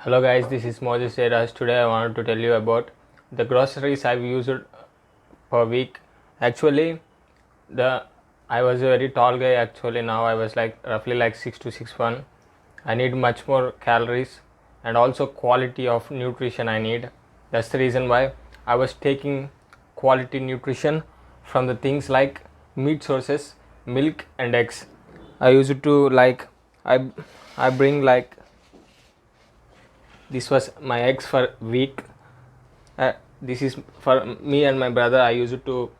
Hello guys, this is Moses Eras. Today I wanted to tell you about the groceries I've used per week. Actually, the I was a very tall guy. Actually, now I was like roughly like 6'2", 6'1". I need much more calories and also quality of nutrition I need. That's the reason why I was taking quality nutrition from the things like meat sources, milk and eggs. I used to like I I bring like this was my eggs for week. This is for me and my brother. I used to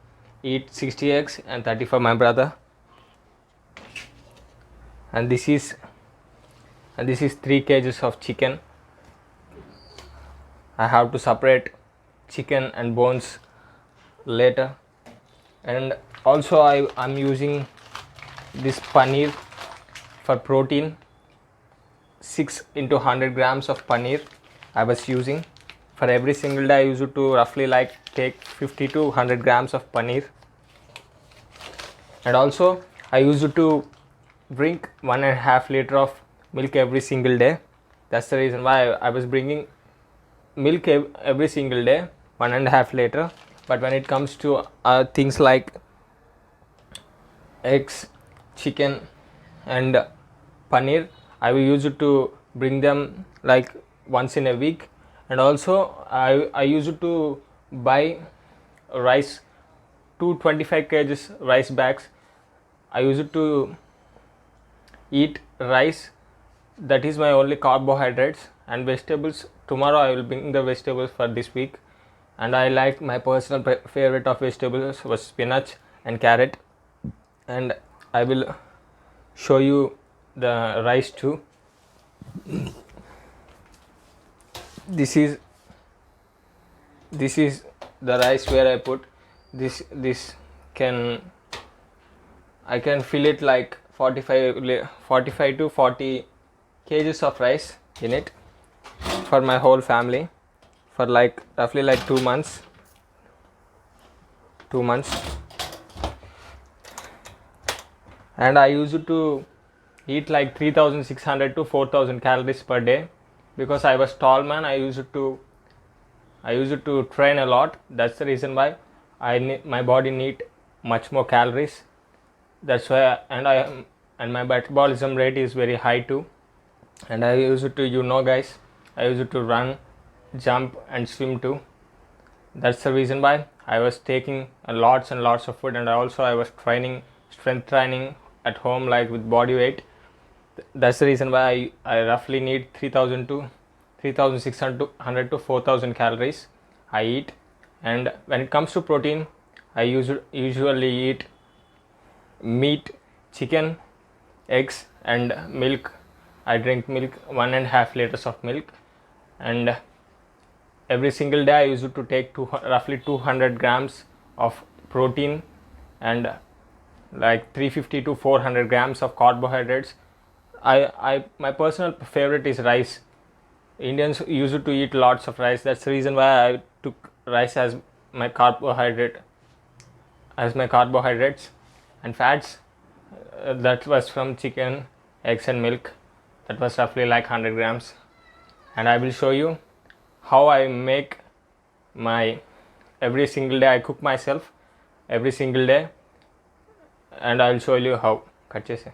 eat 60 eggs and 30 for my brother. And this is 3 kgs of chicken. I have to separate chicken and bones later. And also I'm using this paneer for protein. 6 into 100 grams of paneer I was using. For every single day I used to roughly like take 50 to 100 grams of paneer. And also I used to drink 1.5 liter of milk every single day. That's the reason why I was bringing milk every single day, 1.5 liter. But when it comes to things like eggs, chicken and paneer, I will use it to bring them like once in a week. And also I used to buy rice, 225 kgs rice bags. I used to eat rice. That is my only carbohydrates. And vegetables, tomorrow I will bring the vegetables for this week. And I like my personal favorite of vegetables was spinach and carrot. And I will show you the rice too. This is the rice where I put this can I can fill it like 45 to 40 kgs of rice in it for my whole family for like roughly like 2 months. And I used to eat like 3600 to 4000 calories per day because I was tall man. I used to train a lot. That's the reason why my body need much more calories. That's why. And my metabolism rate is very high too. And I used to, guys, I used to run, jump and swim too. That's the reason why I was taking lots and lots of food. And also I was training, strength training at home, like with body weight. That's the reason why I roughly need 3000 to 3600 to 4000 calories I eat. And when it comes to protein, I usually eat meat, chicken, eggs and milk. I drink milk, 1.5 liters of milk. And every single day I used to take roughly 200 grams of protein and like 350 to 400 grams of carbohydrates. My personal favorite is rice. Indians used to eat lots of rice. That's the reason why I took rice as my carbohydrates. And fats, that was from chicken, eggs and milk. That was roughly like 100 grams. And I will show you how I make my every single day. I cook myself every single day and I will show you how. Cut chese.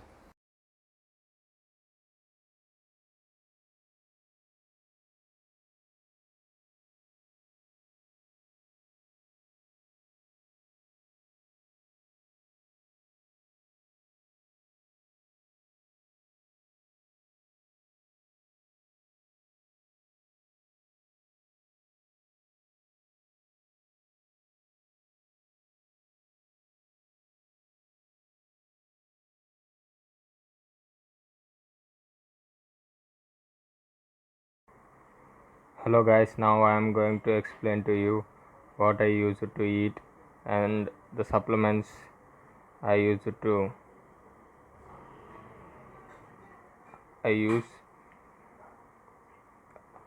Hello guys, now I am going to explain to you what I used to eat and the supplements I used to I use.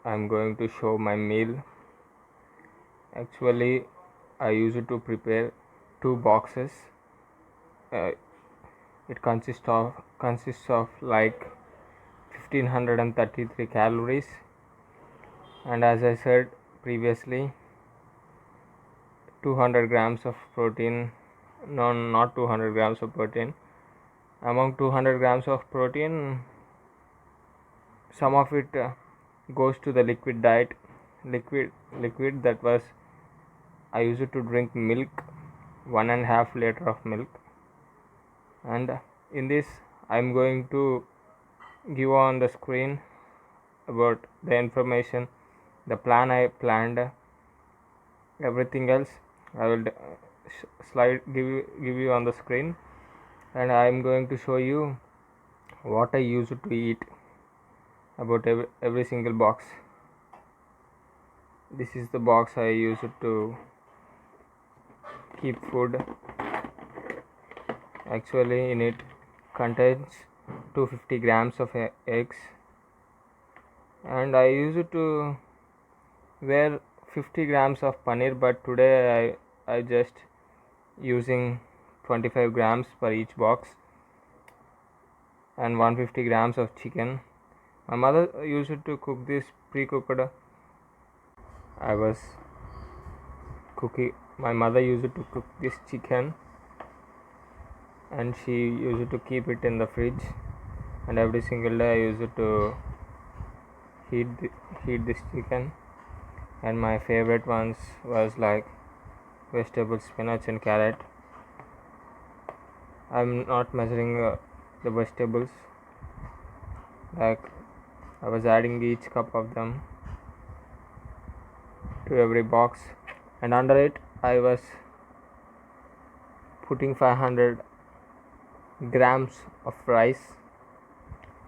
I'm going to show my meal. Actually, I used to prepare 2 boxes. It consists of like 1533 calories And as I said previously, 200 grams of protein, no, not 200 grams of protein. Among 200 grams of protein, some of it goes to the liquid diet. Liquid that was, I used to drink milk, 1.5 liter of milk. And in this I'm going to give on the screen about the information, the plan I planned, everything else I will give you on the screen. And I am going to show you what I used to eat about every single box. This is the box I used to keep food. Actually in it contains 250 grams of eggs, and I used to wear 50 grams of paneer, but today I just using 25 grams per each box and 150 grams of chicken. My mother used to cook this pre-cooked. My mother used to cook this chicken, and she used to keep it in the fridge, and every single day I used to heat this chicken. And my favorite ones was like vegetables, spinach and carrot. I'm not measuring the vegetables, like I was adding each cup of them to every box, and under it I was putting 500 grams of rice.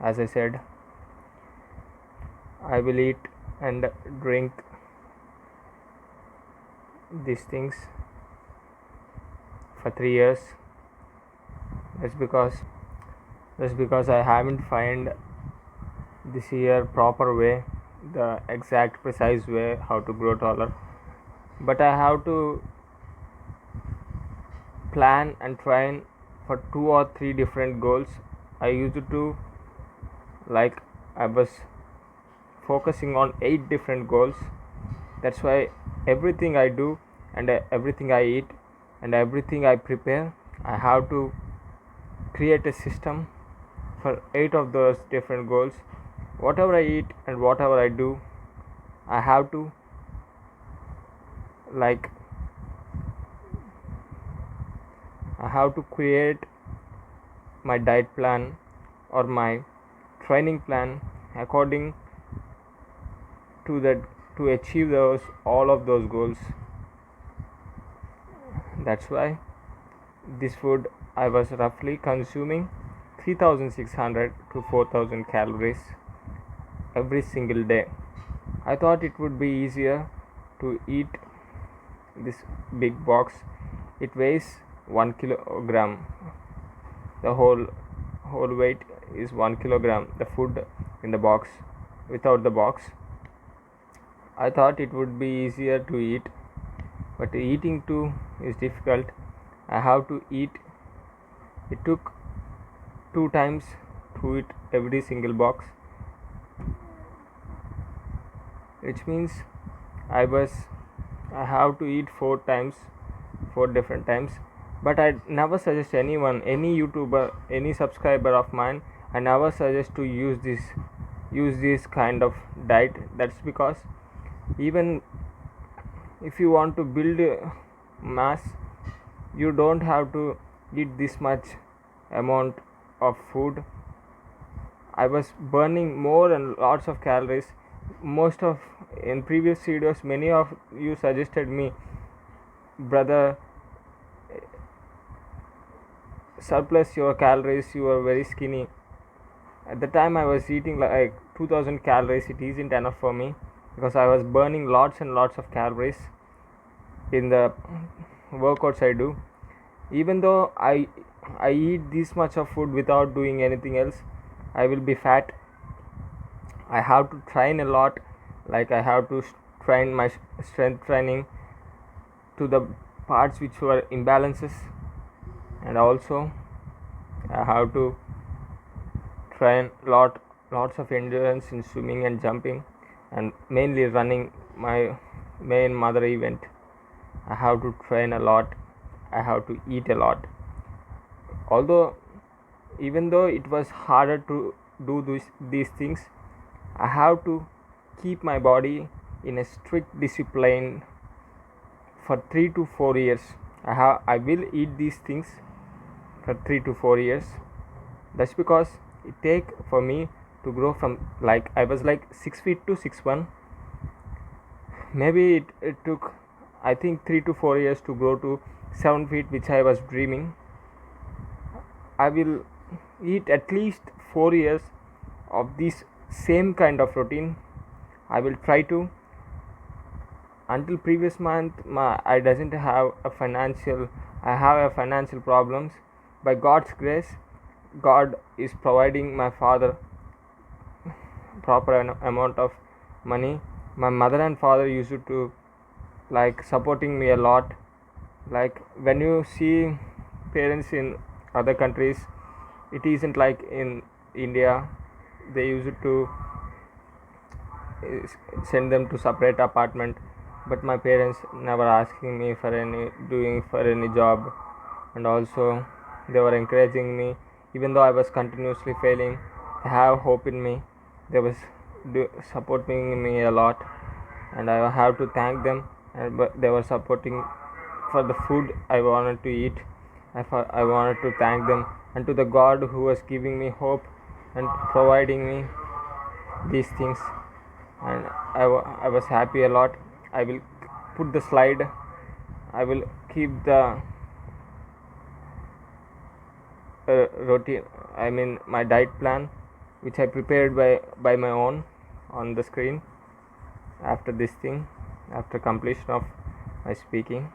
As I said, I will eat and drink these things for 3 years. That's because I haven't find this year proper way, the exact precise way how to grow taller, but I have to plan and train for 2 or 3 different goals. I used to, like, I was focusing on 8 different goals. That's why everything I do and everything I eat and everything I prepare, I have to create a system for 8 of those different goals. Whatever I eat and whatever I do, I have to create my diet plan or my training plan according to that, to achieve all of those goals. That's why this food I was roughly consuming 3600 to 4000 calories every single day. I thought it would be easier to eat this big box. It weighs 1 kilogram. The whole weight is 1 kilogram. The food in the box, without the box. I thought it would be easier to eat, but eating too is difficult. I have to eat. It took 2 times to eat every single box, which means I have to eat 4 different times. But I never suggest anyone, any YouTuber, any subscriber of mine, I never suggest to use this kind of diet. That's because even if you want to build mass, you don't have to eat this much amount of food. I was burning more and lots of calories. In previous videos, many of you suggested me, brother, surplus your calories, you are very skinny. At the time I was eating like 2000 calories. It isn't enough for me because I was burning lots and lots of calories in the workouts I do. Even though I eat this much of food without doing anything else, I will be fat. I have to train a lot, like I have to train my strength training to the parts which were imbalances, and also I have to train lots of endurance in swimming and jumping. and mainly running my main mother event. I have to train a lot. I have to eat a lot. Although, even though it was harder to do these things, I have to keep my body in a strict discipline for 3 to 4 years. I will eat these things for 3 to 4 years. That's because it take for me to grow from, like, I was like 6 feet to 6'1". Maybe it took, I think, 3 to 4 years to grow to 7 feet, which I was dreaming. I will eat at least 4 years of this same kind of routine. I will try to, until previous month I have a financial problems. By God's grace, God is providing my father proper amount of money. My mother and father used to like supporting me a lot. Like, when you see parents in other countries, it isn't like in India. They used to send them to separate apartment, but my parents never asking me for any job. And also they were encouraging me, even though I was continuously failing. They have hope in me. They was supporting me a lot, and I have to thank them. But they were supporting for the food I wanted to eat. I wanted to thank them, and to the God who was giving me hope and providing me these things. And I was happy a lot. I will put the slide. I will keep the routine, I mean my diet plan, which I prepared by my own, on the screen after this thing, after completion of my speaking.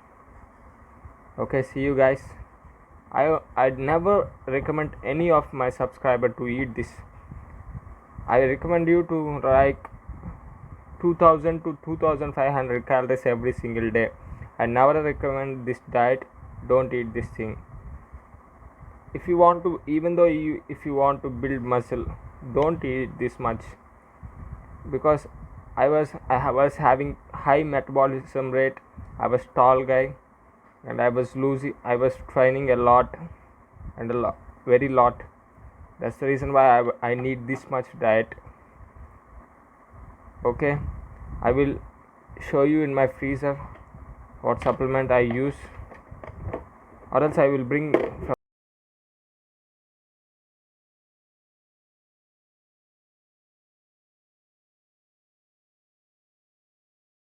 Okay, see you guys. I'd never recommend any of my subscriber to eat this. I recommend you to like 2000 to 2500 calories every single day. I never recommend this diet. Don't eat this thing. If you want to, if you want to build muscle, don't eat this much, because I was having high metabolism rate. I was tall guy, and I was training a lot, and very lot. That's the reason why I need this much diet. Okay, I will show you in my freezer what supplement I use, or else I will bring from